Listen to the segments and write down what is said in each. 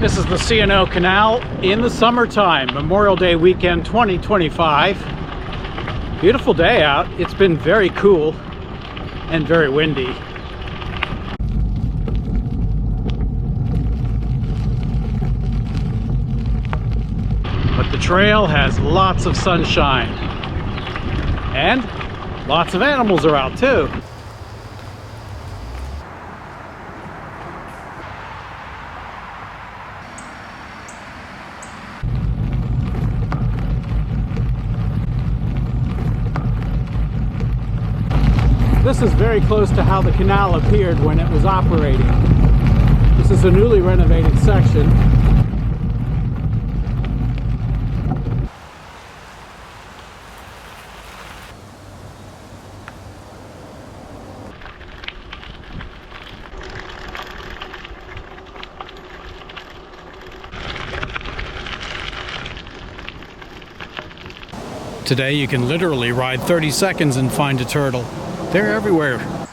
This is the C&O Canal in the summertime, Memorial Day weekend 2025. Beautiful day out. It's been very cool and very windy. But the trail has lots of sunshine. And lots of animals are out too. This is very close to how the canal appeared when it was operating. This is a newly renovated section. Today you can literally ride 30 seconds and find a turtle. They're everywhere.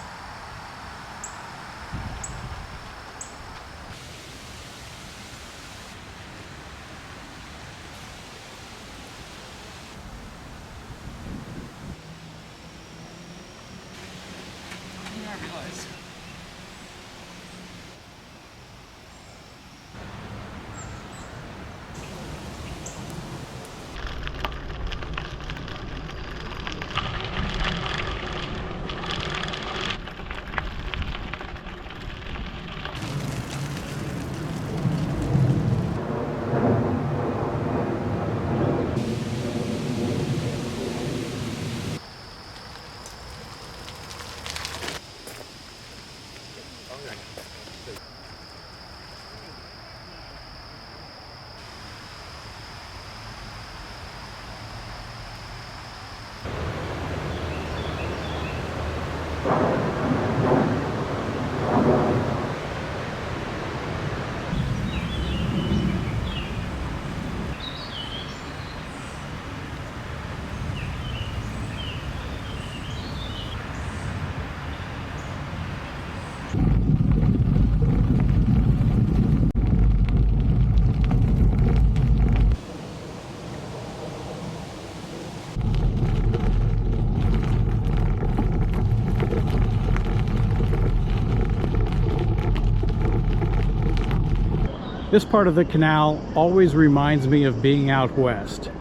This part of the canal always reminds me of being out west.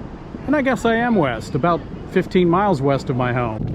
And I guess I am west, about 15 miles west of my home.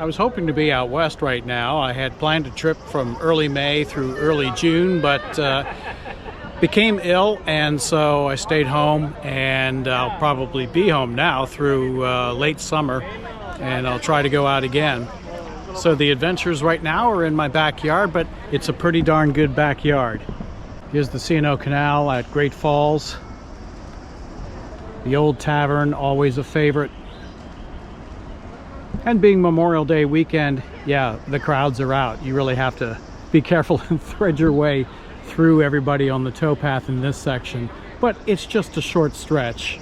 I was hoping to be out west right now. I had planned a trip from early May through early June, but became ill, and so I stayed home, and I'll probably be home now through late summer, and I'll try to go out again. So the adventures right now are in my backyard, but it's a pretty darn good backyard. Here's the C&O Canal at Great Falls. The old tavern, always a favorite. And being Memorial Day weekend, yeah, the crowds are out. You really have to be careful and thread your way through everybody on the towpath in this section, but it's just a short stretch.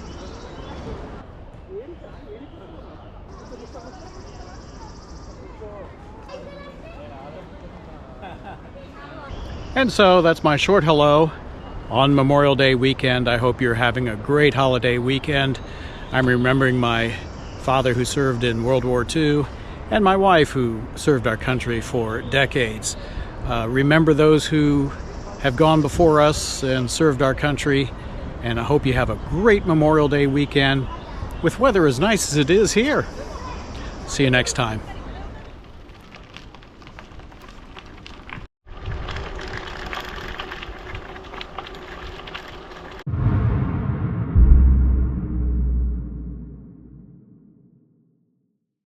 And so that's my short hello on Memorial Day weekend. I hope you're having a great holiday weekend. I'm remembering my father who served in World War II and my wife who served our country for decades. Remember those who have gone before us and served our country, and I hope you have a great Memorial Day weekend with weather as nice as it is here. See you next time.